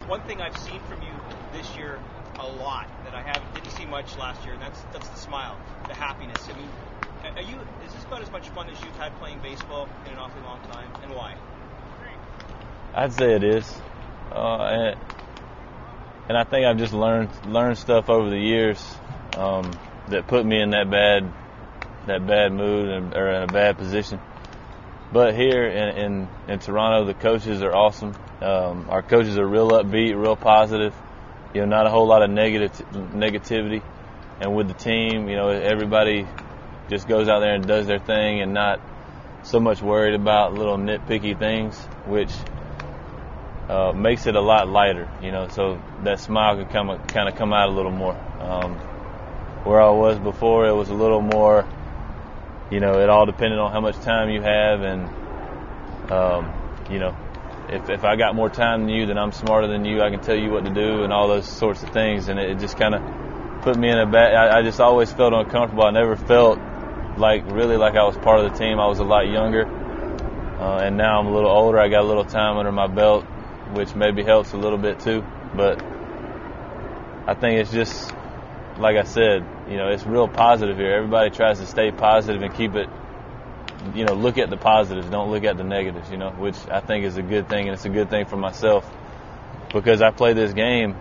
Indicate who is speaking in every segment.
Speaker 1: One thing I've seen from you this year a lot that I didn't see much last year, and that's the smile, the happiness. I mean, is this about as much fun as you've had playing baseball in an awfully long time, and why?
Speaker 2: I'd say it is, and I think I've just learned stuff over the years that put me in that bad mood or in a bad position. But here in Toronto, the coaches are awesome. Our coaches are real upbeat, real positive. Not a whole lot of negativity. And with the team, everybody just goes out there and does their thing and not so much worried about little nitpicky things, which makes it a lot lighter. So that smile can kind of come out a little more. Where I was before, it was a little more. It all depended on how much time you have, and if I got more time than you, then I'm smarter than you. I can tell you what to do and all those sorts of things, and it just kind of put me in a bad. I just always felt uncomfortable. I never felt like I was part of the team. I was a lot younger, and now I'm a little older. I got a little time under my belt, which maybe helps a little bit too. But I think it's just, like I said, it's real positive here. Everybody tries to stay positive and keep it, look at the positives, don't look at the negatives, which I think is a good thing, and it's a good thing for myself because I play this game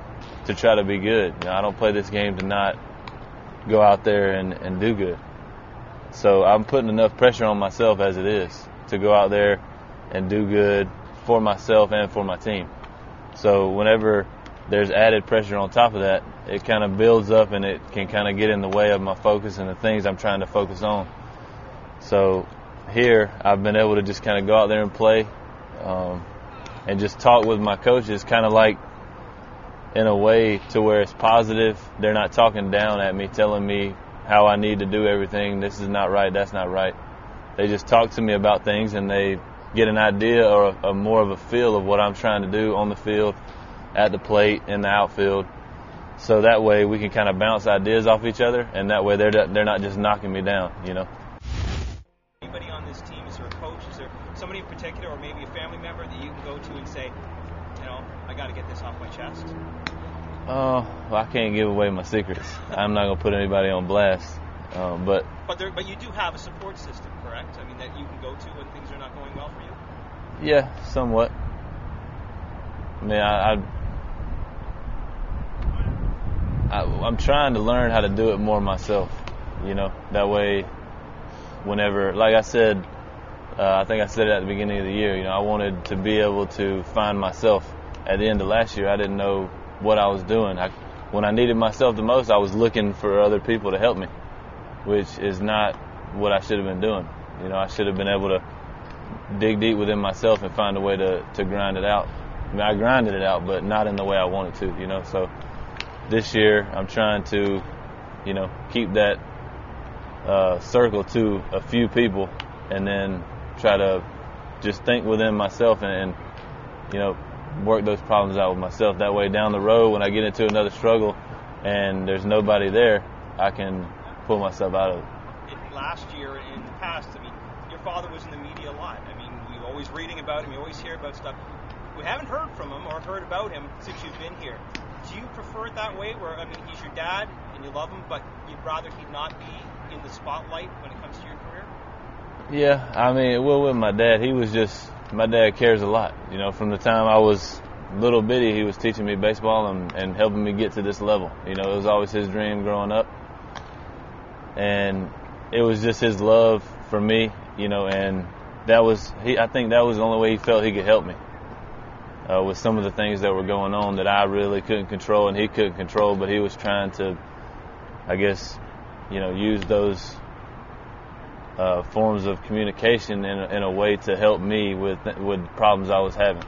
Speaker 2: to try to be good. I don't play this game to not go out there and do good. So I'm putting enough pressure on myself as it is to go out there and do good for myself and for my team. So whenever there's added pressure on top of that, it kind of builds up and it can kind of get in the way of my focus and the things I'm trying to focus on. So here I've been able to just kind of go out there and play and just talk with my coaches kind of like in a way to where it's positive. They're not talking down at me, telling me how I need to do everything. This is not right, that's not right. They just talk to me about things and they get an idea or a more of a feel of what I'm trying to do on the field, at the plate, in the outfield. So that way we can kind of bounce ideas off each other, and that way they're not just knocking me down,
Speaker 1: Anybody on this team, is there a coach, is there somebody in particular, or maybe a family member that you can go to and say, I got to get this off my chest?
Speaker 2: Well, I can't give away my secrets. I'm not going to put anybody on blast. But
Speaker 1: you do have a support system, correct? I mean, that you can go to when things are not going well for you?
Speaker 2: Yeah, somewhat. I mean, I'm trying to learn how to do it more myself, that way whenever, like I said, I think I said it at the beginning of the year, I wanted to be able to find myself. At the end of last year, I didn't know what I was doing. When I needed myself the most, I was looking for other people to help me, which is not what I should have been doing. I should have been able to dig deep within myself and find a way to grind it out. I mean, I grinded it out, but not in the way I wanted to, So this year, I'm trying to, keep that circle to a few people, and then try to just think within myself and work those problems out with myself. That way, down the road, when I get into another struggle and there's nobody there, I can pull myself out of it.
Speaker 1: Last year and in the past, I mean, your father was in the media a lot. I mean, we're always reading about him. You always hear about stuff. We haven't heard from him or heard about him since you've been here. Do you prefer it that way, where, I mean, he's your dad and you love him, but you'd rather he not be in the spotlight when it comes to your career?
Speaker 2: Yeah, I mean, with my dad, my dad cares a lot. From the time I was little bitty, he was teaching me baseball and helping me get to this level. It was always his dream growing up. And it was just his love for me, and I think that was the only way he felt he could help me. With some of the things that were going on that I really couldn't control and he couldn't control, but he was trying to, I guess, use those forms of communication in a way to help me with problems I was having.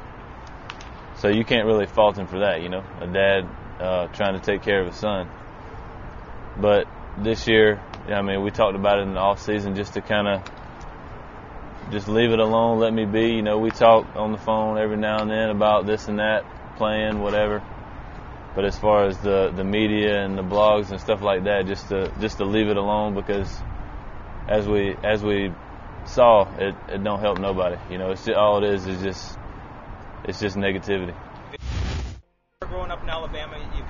Speaker 2: So you can't really fault him for that, a dad trying to take care of his son. But this year, I mean, we talked about it in the off season just to kind of just leave it alone, let me be. We talk on the phone every now and then about this and that, playing, whatever. But as far as the media and the blogs and stuff like that, just to leave it alone, because as we saw, it don't help nobody. It's just, all it is just negativity.
Speaker 1: in Alabama. You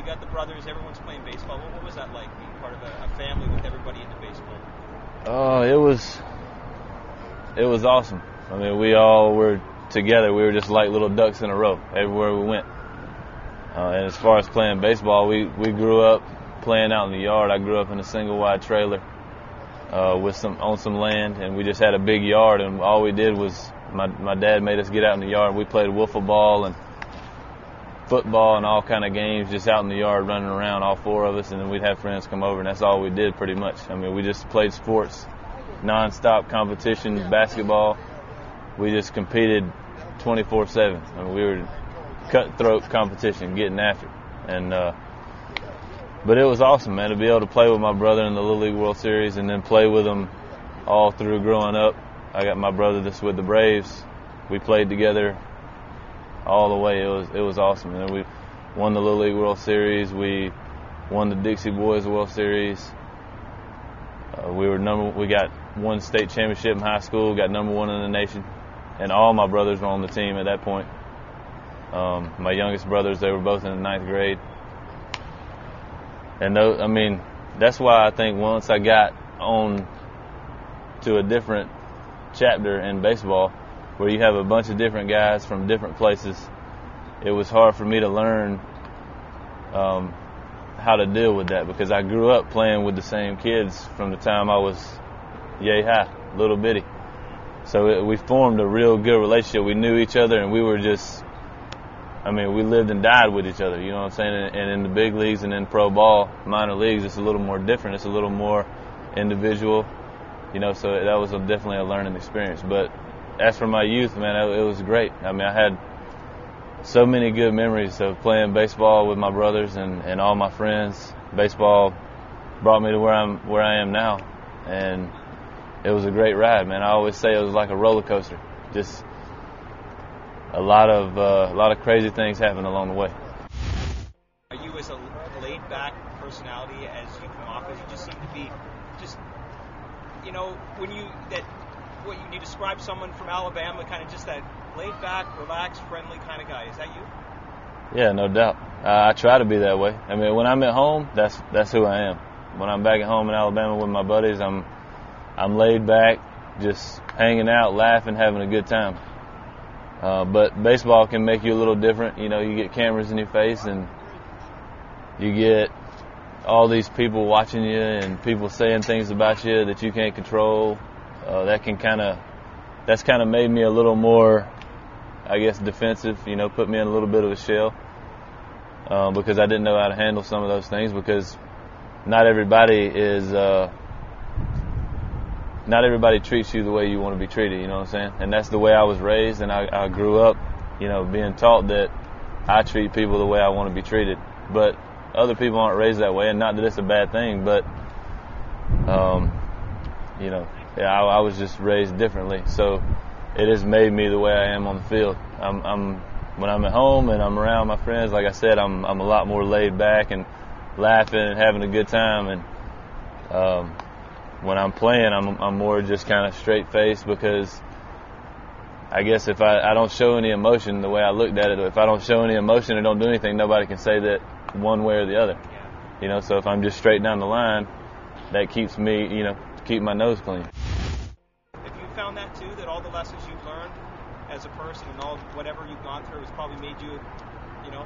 Speaker 1: got the brothers. Everyone's playing baseball. What was that like, being part of a family with everybody into baseball?
Speaker 2: Oh, it was awesome. I mean, we all were together. We were just like little ducks in a row everywhere we went. And as far as playing baseball, we grew up playing out in the yard. I grew up in a single wide trailer on some land, and we just had a big yard. And all we did was my dad made us get out in the yard. We played wiffle ball and football and all kind of games just out in the yard running around, all four of us, and then we'd have friends come over, and that's all we did pretty much. I mean, we just played sports, non-stop competition, basketball. We just competed 24/7. I mean, we were cutthroat competition, getting after it. And but it was awesome, man, to be able to play with my brother in the Little League World Series and then play with him all through growing up. I got my brother that's with the Braves. We played together all the way. It was awesome. And then we won the Little League World Series. We won the Dixie Boys World Series. We got one state championship in high school. Got number one in the nation, and all my brothers were on the team at that point. My youngest brothers, they were both in the 9th grade. And I mean, that's why I think once I got on to a different chapter in baseball, where you have a bunch of different guys from different places, it was hard for me to learn how to deal with that, because I grew up playing with the same kids from the time I was yay high, little bitty. So we formed a real good relationship. We knew each other, and we were just, I mean, we lived and died with each other, you know what I'm saying? And in the big leagues and in pro ball, minor leagues, it's a little more different. It's a little more individual, you know, so that was definitely a learning experience. But as for my youth, man, it was great. I mean, I had so many good memories of playing baseball with my brothers and all my friends. Baseball brought me to where I am now, and it was a great ride, man. I always say it was like a roller coaster. Just a lot of crazy things happened along the way.
Speaker 1: Are you as a laid-back personality as you come off as? You just seem to be just, you know, when you describe someone from Alabama, kind of just that laid-back, relaxed, friendly kind of guy. Is that you?
Speaker 2: Yeah, no doubt. I try to be that way. I mean, when I'm at home, that's who I am. When I'm back at home in Alabama with my buddies, I'm laid back, just hanging out, laughing, having a good time. But baseball can make you a little different. You know, you get cameras in your face, and you get all these people watching you and people saying things about you that you can't control. That's kind of made me a little more, I guess, defensive, you know, put me in a little bit of a shell, because I didn't know how to handle some of those things, because not everybody treats you the way you want to be treated, you know what I'm saying? And that's the way I was raised, and I grew up, you know, being taught that I treat people the way I want to be treated. But other people aren't raised that way, and not that it's a bad thing, but, you know, I was just raised differently. So it has made me the way I am on the field. When I'm at home and I'm around my friends, like I said, I'm a lot more laid back and laughing and having a good time. And when I'm playing, I'm more just kind of straight faced, because I guess if I don't show any emotion, the way I looked at it, if I don't show any emotion or don't do anything, nobody can say that one way or the other. You know, so if I'm just straight down the line, that keeps me, you know, to keep my nose clean.
Speaker 1: Have you found that too, that all the lessons you've learned as a person and all whatever you've gone through has probably made you, you know,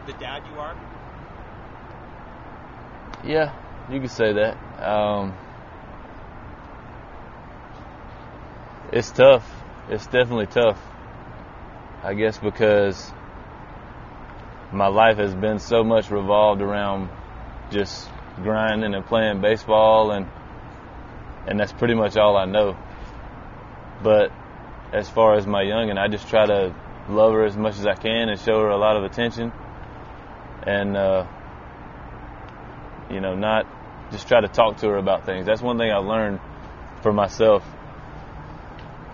Speaker 1: the dad you are?
Speaker 2: Yeah, you could say that. It's tough. It's definitely tough. I guess because my life has been so much revolved around just grinding and playing baseball, and that's pretty much all I know. But as far as my youngin', I just try to love her as much as I can and show her a lot of attention, and you know, not just try to talk to her about things. That's one thing I learned for myself.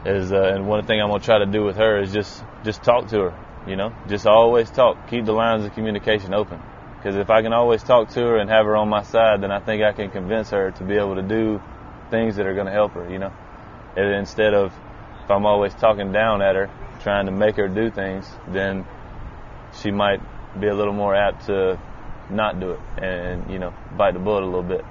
Speaker 2: And one thing I'm gonna try to do with her is just talk to her. You know, just always talk. Keep the lines of communication open. Because if I can always talk to her and have her on my side, then I think I can convince her to be able to do things that are going to help her, you know. And instead of, if I'm always talking down at her, trying to make her do things, then she might be a little more apt to not do it and, bite the bullet a little bit.